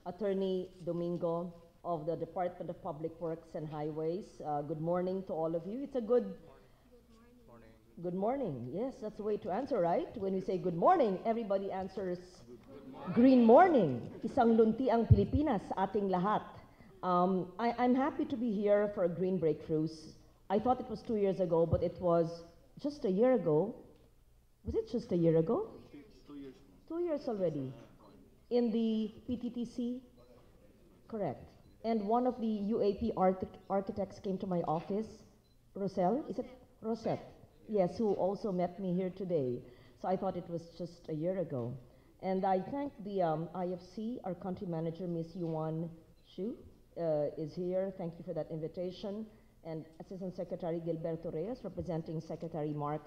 Attorney Domingo of the Department of Public Works and Highways. Good morning to all of you. It's a good morning. Yes, that's the way to answer, right? When we say good morning, everybody answers green morning. Isang lunti ang Pilipinas sa ating lahat. I'm happy to be here for Green Breakthroughs. I thought it was 2 years ago, but it was just a year ago. Was it just a year ago? 2 years. 2 years already. In the PTTC? Correct. And one of the UAP architects came to my office. Roselle? Is it Rosette? Yes, who also met me here today. So I thought it was just a year ago. And I thank the IFC, our country manager, Ms. Yuan Xu, is here. Thank you for that invitation. And Assistant Secretary Gilberto Reyes, representing Secretary Mark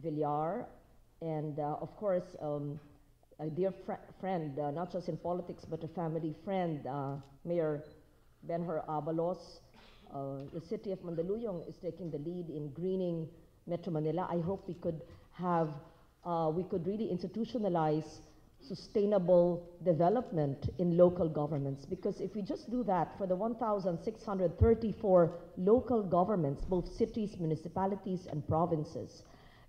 Villar. And of course, a dear friend, not just in politics, but a family friend, Mayor Benhur Abalos. The city of Mandaluyong is taking the lead in greening Metro Manila. I hope we could really institutionalize sustainable development in local governments, because if we just do that for the 1,634 local governments, both cities, municipalities, and provinces,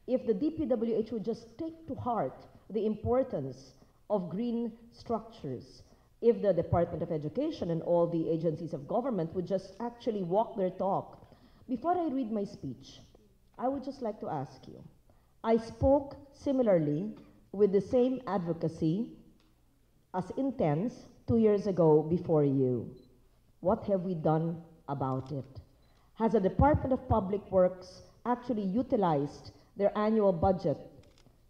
if the DPWH would just take to heart the importance of green structures, if the Department of Education and all the agencies of government would just actually walk their talk. Before I read my speech, I would just like to ask you, I spoke similarly with the same advocacy as intense 2 years ago before you. What have we done about it? Has the Department of Public Works actually utilized their annual budget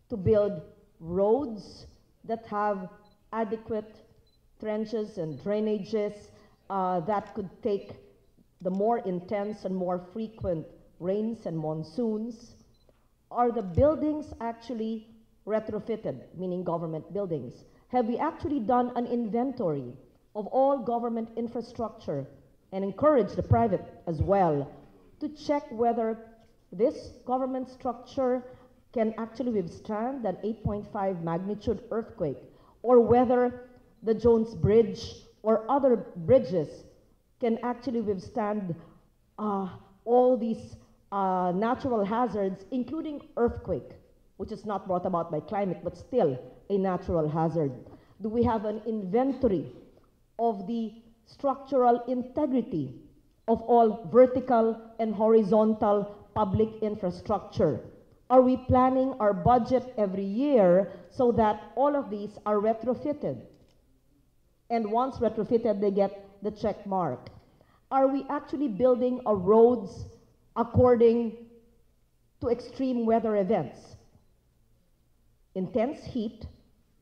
to build roads that have adequate trenches and drainages that could take the more intense and more frequent rains and monsoons? Are the buildings actually retrofitted, meaning government buildings? Have we actually done an inventory of all government infrastructure and encourage the private as well to check whether this government structure can actually withstand an 8.5 magnitude earthquake, or whether the Jones Bridge or other bridges can actually withstand all these natural hazards, including earthquake, which is not brought about by climate, but still a natural hazard? Do we have an inventory of the structural integrity of all vertical and horizontal public infrastructure? Are we planning our budget every year so that all of these are retrofitted? And once retrofitted, they get the check mark. Are we actually building our roads according to extreme weather events? Intense heat,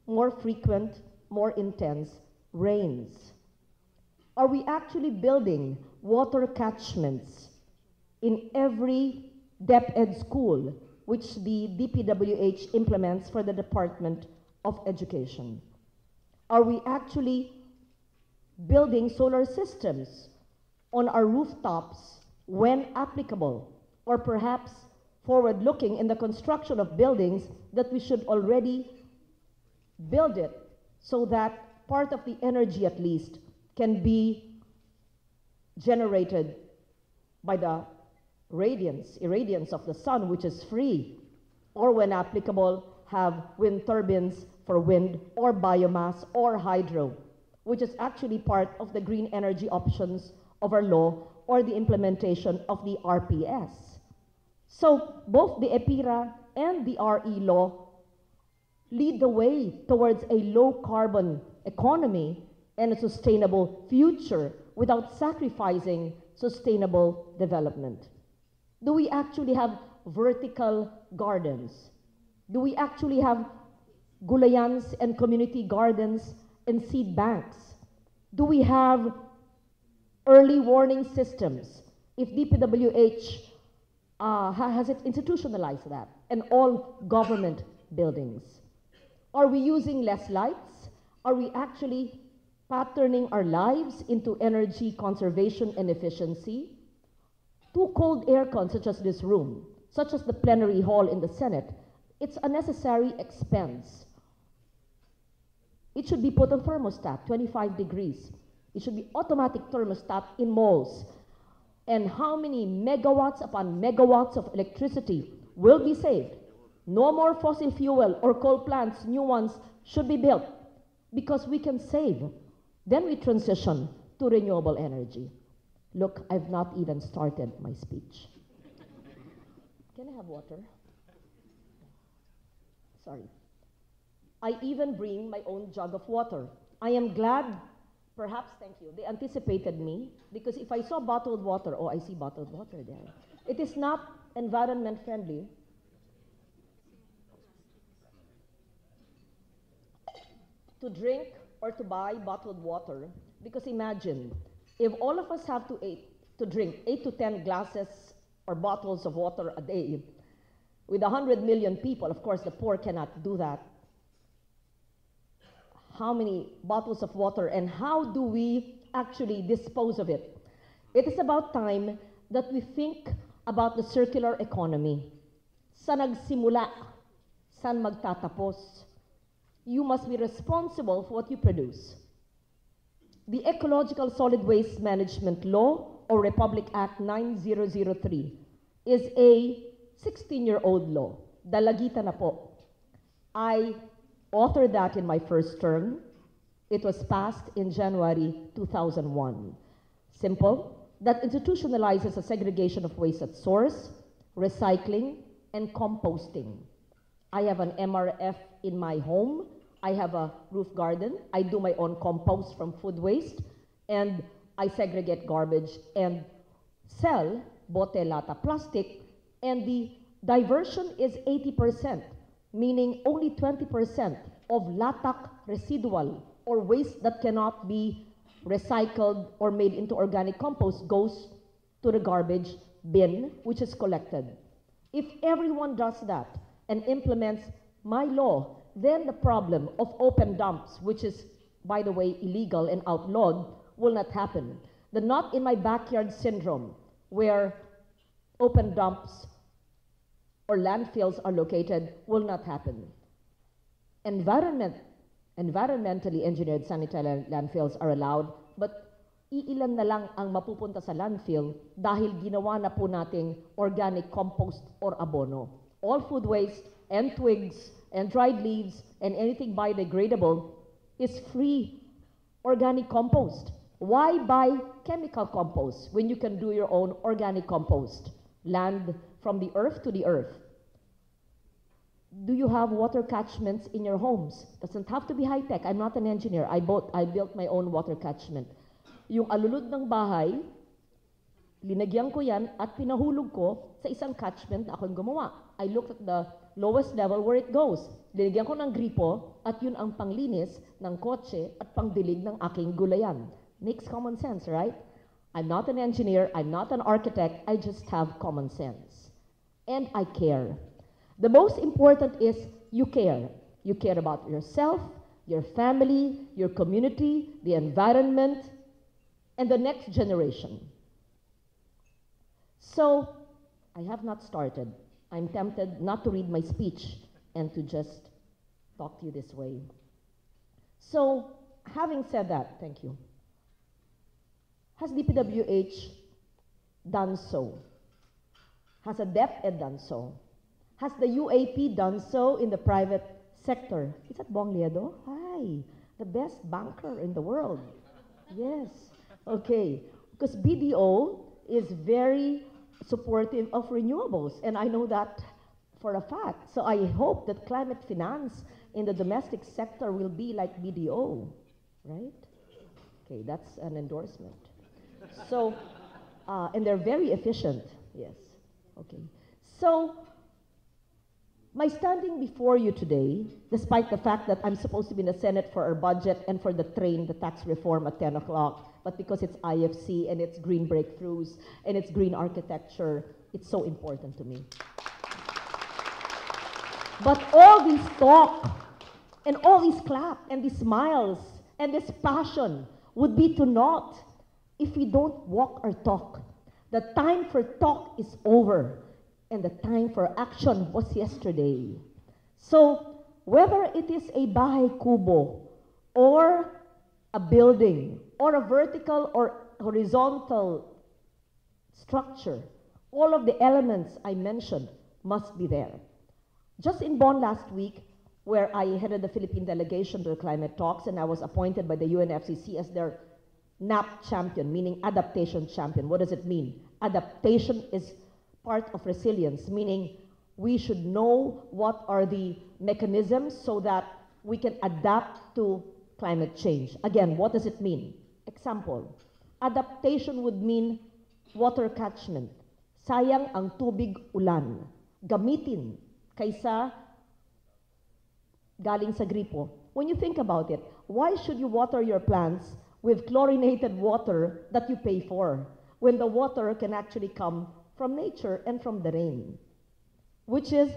more frequent, more intense rains. Are we actually building water catchments in every DepEd school, which the DPWH implements for the Department of Education? Are we actually building solar systems on our rooftops when applicable, or perhaps forward-looking in the construction of buildings that we should already build it so that part of the energy at least can be generated by the irradiance of the sun, which is free, or when applicable, have wind turbines for wind, or biomass, or hydro, which is actually part of the green energy options of our law, or the implementation of the RPS. So both the EPIRA and the RE law lead the way towards a low-carbon economy and a sustainable future without sacrificing sustainable development. Do we actually have vertical gardens? Do we actually have gulayans and community gardens and seed banks? Do we have early warning systems? If DPWH has it institutionalized that, and all government buildings? Are we using less lights? Are we actually patterning our lives into energy conservation and efficiency? Too cold aircon, such as this room, such as the plenary hall in the Senate, it's a necessary expense. It should be put on thermostat, 25 degrees. It should be automatic thermostat in malls. And how many megawatts upon megawatts of electricity will be saved? No more fossil fuel or coal plants, new ones should be built because we can save. Then we transition to renewable energy. Look, I've not even started my speech. Can I have water? Sorry. I even bring my own jug of water. I am glad, perhaps, thank you, they anticipated me, because if I saw bottled water, oh, I see bottled water there. It is not environment friendly. To drink or to buy bottled water, because imagine, if all of us have to drink 8 to 10 glasses or bottles of water a day, with 100 million people, of course the poor cannot do that. How many bottles of water, and how do we actually dispose of it? It is about time that we think about the circular economy. Saan nagsimula? Saan magtatapos? You must be responsible for what you produce. The Ecological Solid Waste Management Law, or Republic Act 9003, is a 16-year-old law. Dalagita na po. I authored that in my first term. It was passed in January 2001. Simple, that institutionalizes a segregation of waste at source, recycling, and composting. I have an MRF in my home. I have a roof garden. I do my own compost from food waste, and I segregate garbage and sell bote, lata, plastic, and the diversion is 80%, meaning only 20% of latak residual or waste that cannot be recycled or made into organic compost goes to the garbage bin, which is collected. If everyone does that and implements my law, then the problem of open dumps, which is, by the way, illegal and outlawed, will not happen. The not in my backyard syndrome, where open dumps or landfills are located, will not happen. Environmentally engineered sanitary landfills are allowed, but iilan na lang ang mapupunta sa landfill dahil ginawa na po nating organic compost or abono. All food waste and twigs and dried leaves and anything biodegradable is free organic compost. Why buy chemical compost when you can do your own organic compost? Land from the earth to the earth. Do you have water catchments in your homes? Doesn't have to be high-tech. I'm not an engineer. I built my own water catchment. Yung alulod ng bahay, linagyan ko yan at pinahulog ko sa isang catchment na akong gumawa. I looked at the lowest level where it goes. Linagyan ko ng gripo at yun ang panglinis ng kotse at pangdilig ng aking gulayan. Makes common sense, right? I'm not an engineer. I'm not an architect. I just have common sense. And I care. The most important is you care. You care about yourself, your family, your community, the environment, and the next generation. So, I have not started. I'm tempted not to read my speech and to just talk to you this way. So, having said that, thank you. Has DPWH done so? Has a DepEd done so? Has the UAP done so in the private sector? Is that Bong Liedo? Hi, the best banker in the world. Yes, okay. Because BDO is very supportive of renewables, and I know that for a fact. So I hope that climate finance in the domestic sector will be like BDO, right? Okay, that's an endorsement. So, and they're very efficient, yes, okay. So, my standing before you today, despite the fact that I'm supposed to be in the Senate for our budget and for the train, the tax reform at 10 o'clock, but because it's IFC and it's green breakthroughs and it's green architecture, it's so important to me. But all this talk and all this clap and these smiles and this passion would be to naught if we don't walk our talk. The time for talk is over. And the time for action was yesterday. So, whether it is a bahay kubo or a building, or a vertical or horizontal structure, all of the elements I mentioned must be there. Just in Bonn last week, where I headed the Philippine delegation to the climate talks, and I was appointed by the UNFCCC as their NAP champion, meaning adaptation champion. What does it mean? Adaptation is part of resilience, meaning we should know what are the mechanisms so that we can adapt to climate change. Again, what does it mean? Example, adaptation would mean water catchment. Sayang ang tubig ulan. Gamitin kaysa galing sa gripo. When you think about it, why should you water your plants with chlorinated water that you pay for when the water can actually come from nature and from the rain? Which is,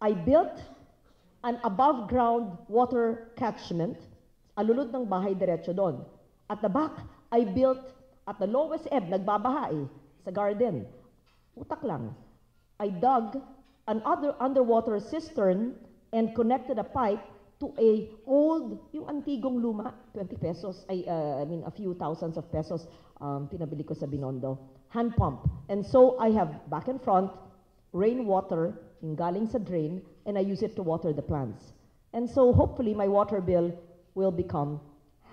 I built an above ground water catchment, alulod ng bahay diretso doon. At the back, I built at the lowest ebb, nagbabaha sa garden. Utak lang. I dug an underwater cistern and connected a pipe to a old, yung antigong luma, 20 pesos, I mean a few thousands of pesos, pinabili ko sa Binondo, hand pump. And so I have back and front, rainwater, yung galing sa drain, and I use it to water the plants. And so hopefully my water bill will become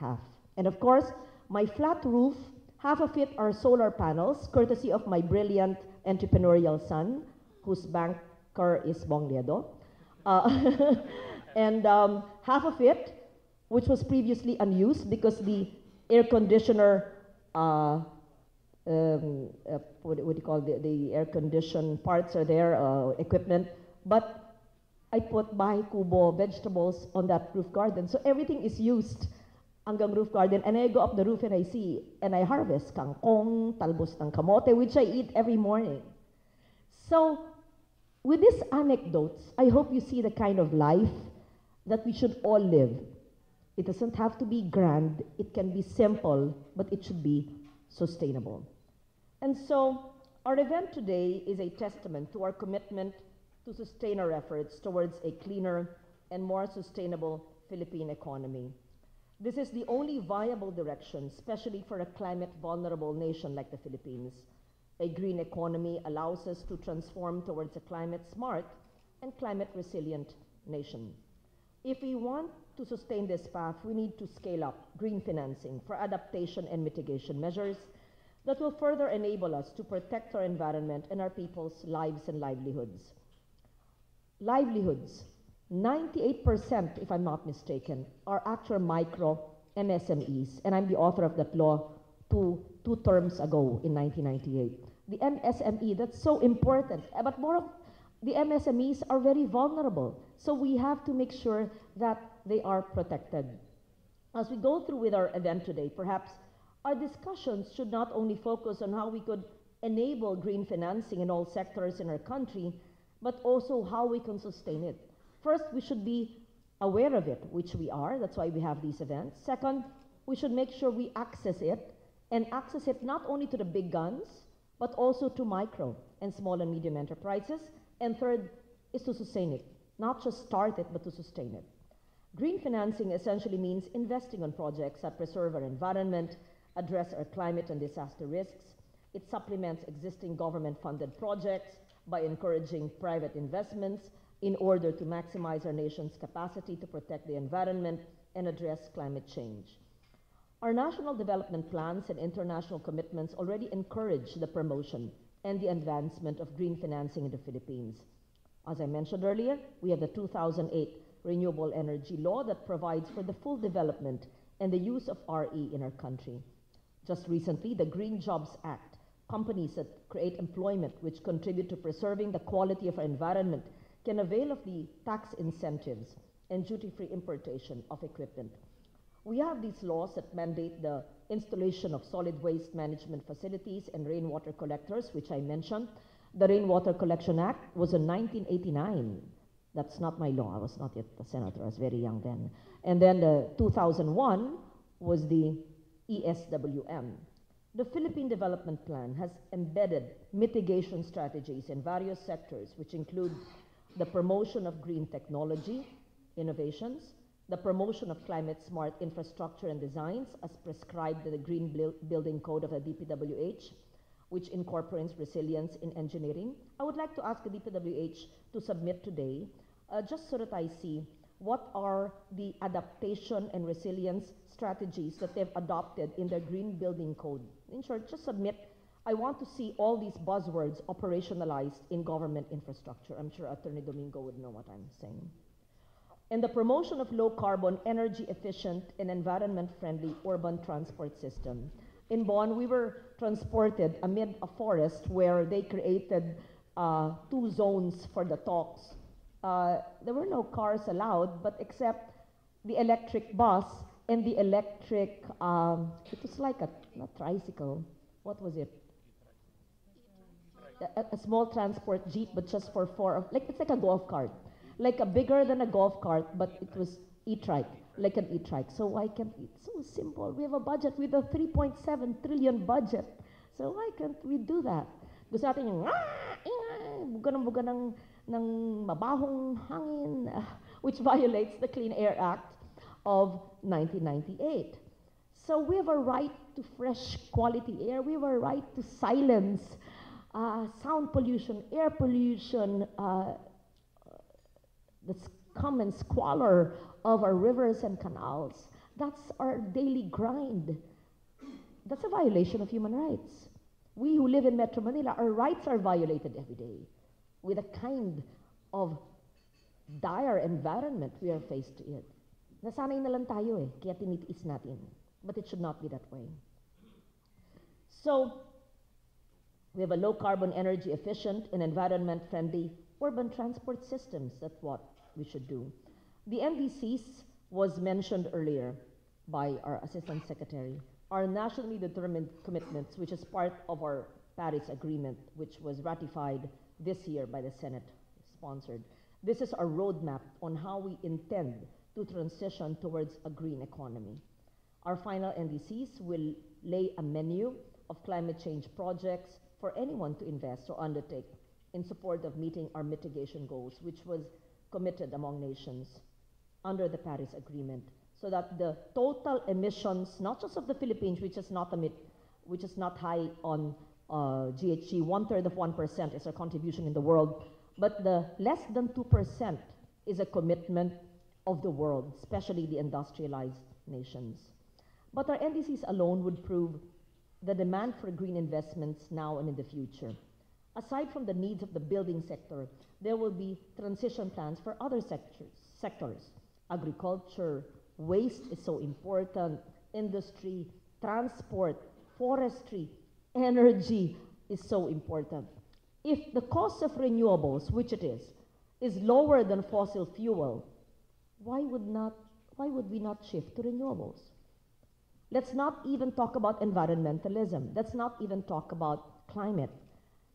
half. And of course, my flat roof, half of it are solar panels, courtesy of my brilliant entrepreneurial son, whose banker is Bong Liedo. And half of it, which was previously unused because the air conditioner, what do you call the air condition parts are there, equipment, but I put bahay kubo vegetables on that roof garden. So everything is used hanggang roof garden, and I go up the roof and I see, and I harvest kangkong, talbos ng kamote, which I eat every morning. So with these anecdotes, I hope you see the kind of life that we should all live. It doesn't have to be grand, it can be simple, but it should be sustainable. And so our event today is a testament to our commitment to sustain our efforts towards a cleaner and more sustainable Philippine economy. This is the only viable direction, especially for a climate vulnerable nation like the Philippines. A green economy allows us to transform towards a climate smart and climate resilient nation. If we want to sustain this path, we need to scale up green financing for adaptation and mitigation measures that will further enable us to protect our environment and our people's lives and livelihoods. Livelihoods, 98%, if I'm not mistaken, are actual micro MSMEs, and I'm the author of that law two terms ago in 1998. The MSME, that's so important, but more of the MSMEs are very vulnerable, so we have to make sure that they are protected. As we go through with our event today, perhaps our discussions should not only focus on how we could enable green financing in all sectors in our country, but also how we can sustain it. First, we should be aware of it, which we are, that's why we have these events. Second, we should make sure we access it, and access it not only to the big guns, but also to micro and small and medium enterprises. And third is to sustain it, not just start it, but to sustain it. Green financing essentially means investing on projects that preserve our environment, address our climate and disaster risks. It supplements existing government-funded projects by encouraging private investments in order to maximize our nation's capacity to protect the environment and address climate change. Our national development plans and international commitments already encourage the promotion and the advancement of green financing in the Philippines. As I mentioned earlier, we have the 2008 Renewable Energy Law that provides for the full development and the use of RE in our country. Just recently, the Green Jobs Act, companies that create employment which contribute to preserving the quality of our environment, can avail of the tax incentives and duty-free importation of equipment. We have these laws that mandate the installation of solid waste management facilities and rainwater collectors, which I mentioned. The Rainwater Collection Act was in 1989. That's not my law. I was not yet a senator. I was very young then. And then the 2001 was the ESWM. The Philippine Development Plan has embedded mitigation strategies in various sectors, which include the promotion of green technology, innovations, the promotion of climate-smart infrastructure and designs as prescribed in the Green Building Code of the DPWH, which incorporates resilience in engineering. I would like to ask the DPWH to submit today, just so that I see what are the adaptation and resilience strategies that they've adopted in their Green Building Code. In short, just submit. I want to see all these buzzwords operationalized in government infrastructure. I'm sure Attorney Domingo would know what I'm saying. And the promotion of low-carbon, energy-efficient, and environment-friendly urban transport system. In Bonn, we were transported amid a forest where they created 2 zones for the talks. There were no cars allowed, but except the electric bus and the electric, it was like not tricycle, what was it? A small transport jeep, but just for 4, it's like a golf cart. Like a bigger than a golf cart, but it was e-trike, like an e-trike. So why can't we? It's so simple. We have a budget with a 3.7 trillion budget. So why can't we do that? Gusto natin yung buga ng mabahong hangin, which violates the Clean Air Act of 1998. So we have a right to fresh quality air. We have a right to silence sound pollution, air pollution, the scum and squalor of our rivers and canals. That's our daily grind. That's a violation of human rights. We who live in Metro Manila, our rights are violated every day with a kind of dire environment we are faced with. Nasanay na lang tayo kaya tinitiis natin. But it should not be that way. So, we have a low-carbon, energy-efficient, and environment-friendly urban transport systems. That's what we should do. The NDCs was mentioned earlier by our Assistant Secretary, are nationally determined commitments, which is part of our Paris Agreement, which was ratified this year by the Senate, sponsored. This is our roadmap on how we intend to transition towards a green economy. Our final NDCs will lay a menu of climate change projects for anyone to invest or undertake in support of meeting our mitigation goals, which was committed among nations under the Paris Agreement, so that the total emissions, not just of the Philippines, which is not high on GHG, 1/3 of 1% is our contribution in the world, but the less than 2% is a commitment of the world, especially the industrialized nations. But our NDCs alone would prove the demand for green investments now and in the future. Aside from the needs of the building sector, there will be transition plans for other sectors. Agriculture, waste is so important, industry, transport, forestry, energy is so important. If the cost of renewables, which it is lower than fossil fuel, why would we not shift to renewables? Let's not even talk about environmentalism. Let's not even talk about climate.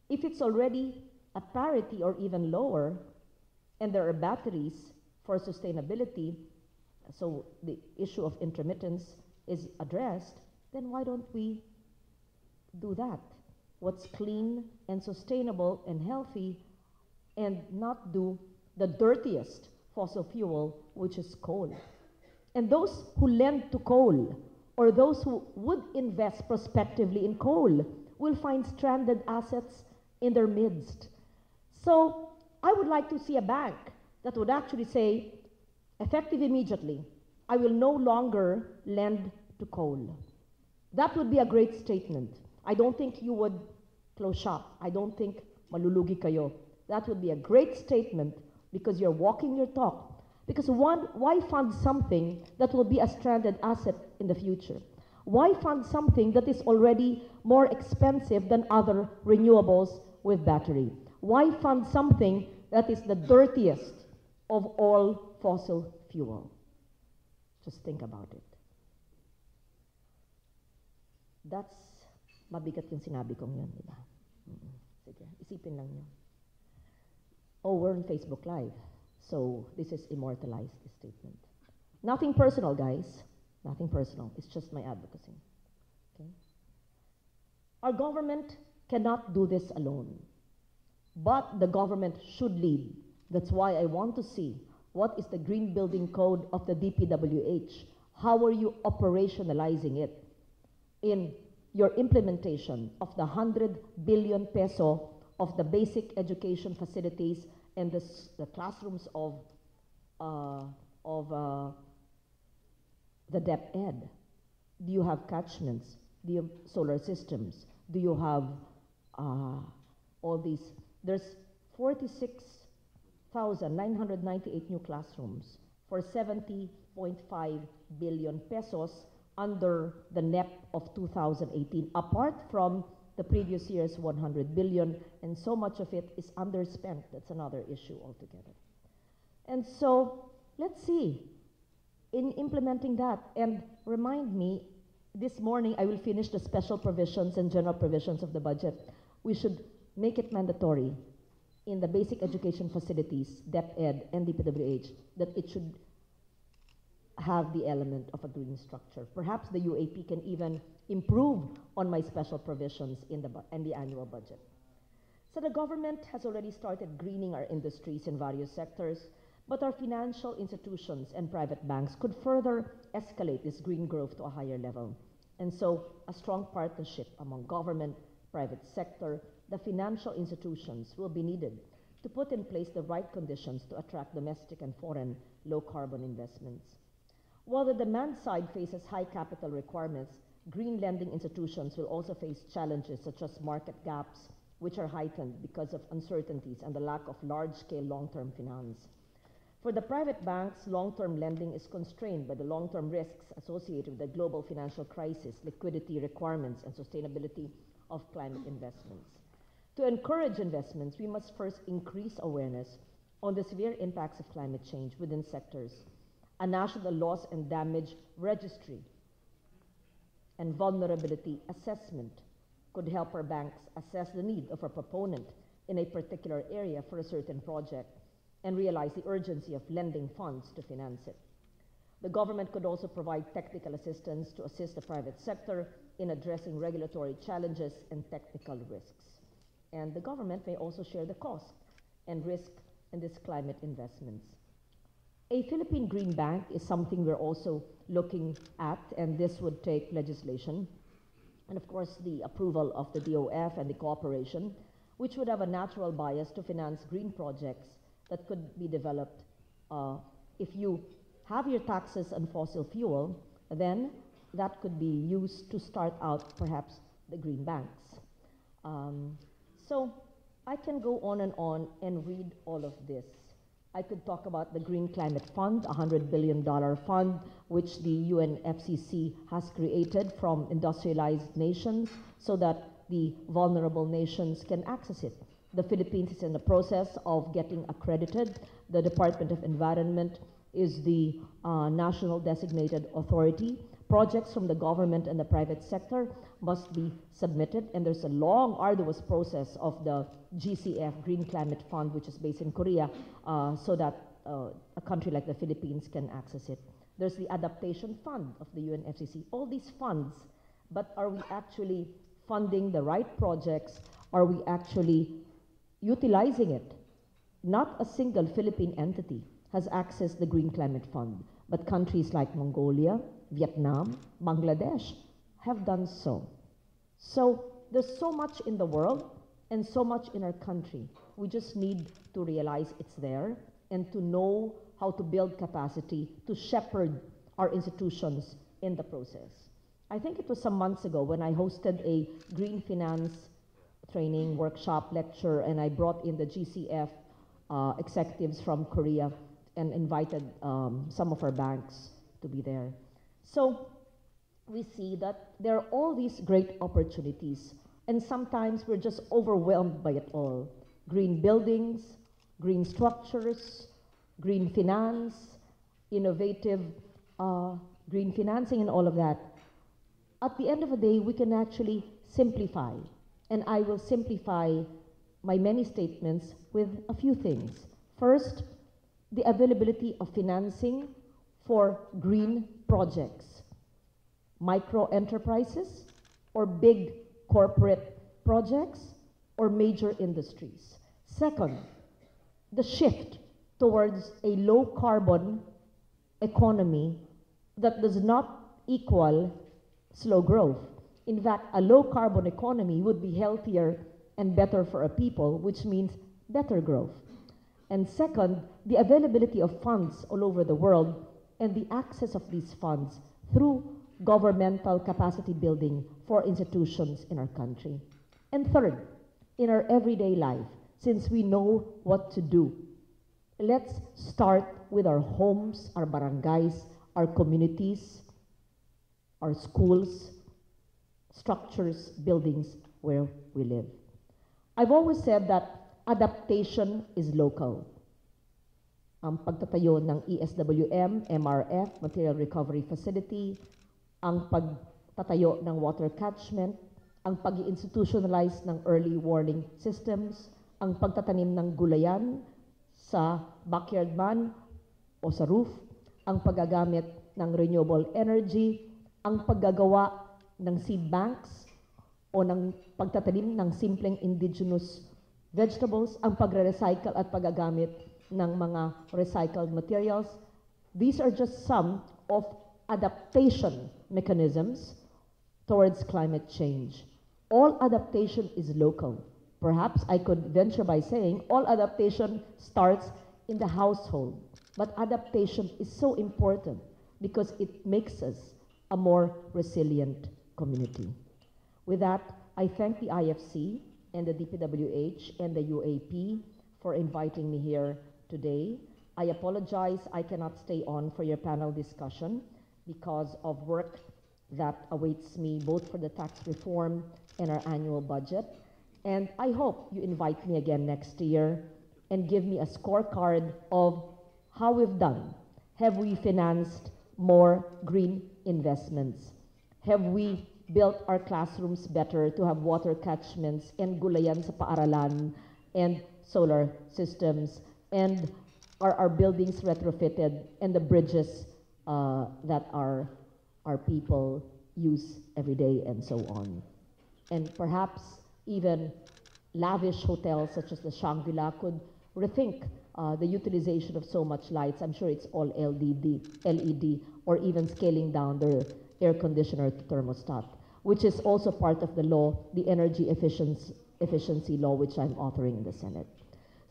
If it's already at parity or even lower, and there are batteries for sustainability, so the issue of intermittence is addressed, then why don't we do that? What's clean and sustainable and healthy, and not do the dirtiest fossil fuel, which is coal. And those who lend to coal, or those who would invest prospectively in coal, will find stranded assets in their midst. So I would like to see a bank that would actually say, effective immediately, I will no longer lend to coal. That would be a great statement. I don't think you would close shop. I don't think malulugi kayo. That would be a great statement because you're walking your talk. Because why fund something that will be a stranded asset in the future? Why fund something that is already more expensive than other renewables with battery? Why fund something that is the dirtiest of all fossil fuel? Just think about it. That's mabigat yung sinabi kong yun, di ba? Sige, isipin lang nyo. Oh, we're on Facebook Live. So this is immortalized, this statement. Nothing personal, guys. Nothing personal. It's just my advocacy. Okay? Our government cannot do this alone. But the government should lead. That's why I want to see What is the green building code of the DPWH? How are you operationalizing it in your implementation of the 100 billion peso of the basic education facilities and the classrooms of the DepEd? Do you have catchments? Do you have solar systems? Do you have all these? There's 46,998 new classrooms for 70.5 billion pesos under the NEP of 2018, apart from the previous year's 100 billion, and so much of it is underspent. That's another issue altogether. And so, let's see, in implementing that, and remind me, this morning I will finish the special provisions and general provisions of the budget. We should make it mandatory in the basic education facilities, DepEd and DPWH, that it should have the element of a green structure. Perhaps the UAP can even improve on my special provisions in the annual budget. So the government has already started greening our industries in various sectors, but our financial institutions and private banks could further escalate this green growth to a higher level. And so a strong partnership among government, private sector, the financial institutions will be needed to put in place the right conditions to attract domestic and foreign low-carbon investments. While the demand side faces high capital requirements, green lending institutions will also face challenges such as market gaps, which are heightened because of uncertainties and the lack of large-scale long-term finance. For the private banks, long-term lending is constrained by the long-term risks associated with the global financial crisis, liquidity requirements, and sustainability of climate investments. To encourage investments, we must first increase awareness on the severe impacts of climate change within sectors. A national loss and damage registry and vulnerability assessment could help our banks assess the need of a proponent in a particular area for a certain project and realize the urgency of lending funds to finance it. The government could also provide technical assistance to assist the private sector in addressing regulatory challenges and technical risks. And the government may also share the cost and risk in these climate investments. A Philippine Green Bank is something we're also looking at, and this would take legislation, and of course the approval of the DOF and the cooperation, which would have a natural bias to finance green projects that could be developed. If you have your taxes on fossil fuel, then that could be used to start out perhaps the green banks. So I can go on and read all of this. I could talk about the Green Climate Fund, a $100 billion fund, which the UNFCCC has created from industrialized nations so that the vulnerable nations can access it. The Philippines is in the process of getting accredited. The Department of Environment is the national designated authority. Projects from the government and the private sector must be submitted, and there's a long, arduous process of the GCF, Green Climate Fund, which is based in Korea, so that a country like the Philippines can access it. There's the Adaptation Fund of the UNFCCC. All these funds, but are we actually funding the right projects? Are we actually utilizing it? Not a single Philippine entity has accessed the Green Climate Fund, but countries like Mongolia, Vietnam, Bangladesh have done so. So there's so much in the world and so much in our country. We just need to realize it's there and to know how to build capacity to shepherd our institutions in the process. I think it was some months ago when I hosted a green finance training, workshop, lecture, and I brought in the GCF executives from Korea and invited some of our banks to be there. So we see that there are all these great opportunities, and sometimes we're just overwhelmed by it all. Green buildings, green structures, green finance, innovative green financing, and all of that. At the end of the day, we can actually simplify, and I will simplify my many statements with a few things. First, the availability of financing for green projects, micro enterprises, or big corporate projects, or major industries. Second, the shift towards a low-carbon economy that does not equal slow growth. In fact, a low-carbon economy would be healthier and better for a people, which means better growth. And second, the availability of funds all over the world and the access of these funds through governmental capacity building for institutions in our country. And third, in our everyday life, since we know what to do, let's start with our homes, our barangays, our communities, our schools, structures, buildings where we live. I've always said that adaptation is local. Ang pagtatayo ng ESWM, MRF, Material Recovery Facility, ang pagtatayo ng water catchment, ang pag-institutionalize ng early warning systems, ang pagtatanim ng gulayan sa backyard man o sa roof, ang paggagamit ng renewable energy, ang paggagawa ng seed banks o ng pagtatanim ng simpleng indigenous vegetables, ang pagre-recycle at paggagamit ng mga recycled materials. These are just some of adaptation mechanisms towards climate change. All adaptation is local. Perhaps I could venture by saying all adaptation starts in the household. But adaptation is so important because it makes us a more resilient community. With that, I thank the IFC and the DPWH and the UAP for inviting me here today. I apologize I cannot stay on for your panel discussion because of work that awaits me both for the tax reform and our annual budget. And I hope you invite me again next year and give me a scorecard of how we've done. Have we financed more green investments? Have we built our classrooms better to have water catchments and gulayan sa paaralan and solar systems? And are our buildings retrofitted and the bridges that our people use every day and so on? And perhaps even lavish hotels such as the Shangri-La could rethink the utilization of so much lights. I'm sure it's all LED, or even scaling down the air conditioner to thermostat, which is also part of the law, the energy efficiency law, which I'm authoring in the Senate.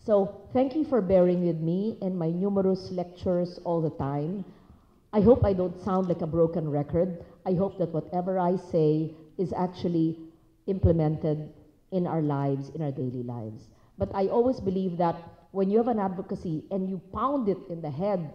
So thank you for bearing with me and my numerous lectures all the time. I hope I don't sound like a broken record. I hope that whatever I say is actually implemented in our lives, in our daily lives. But I always believe that when you have an advocacy and you pound it in the head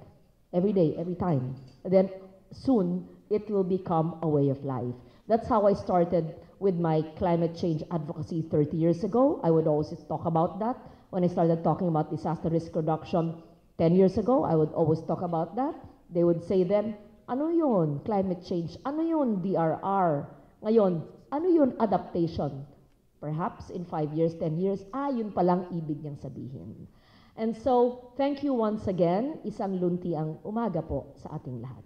every day, every time, then soon it will become a way of life. That's how I started with my climate change advocacy 30 years ago. I would always talk about that. When I started talking about disaster risk reduction 10 years ago, I would always talk about that. They would say then, ano yun, climate change? Ano yun, DRR? Ngayon, ano yun, adaptation? Perhaps in 5 years, 10 years, yun palang ibig niyang sabihin. And so, thank you once again. Isang lunti ang umaga po sa ating lahat.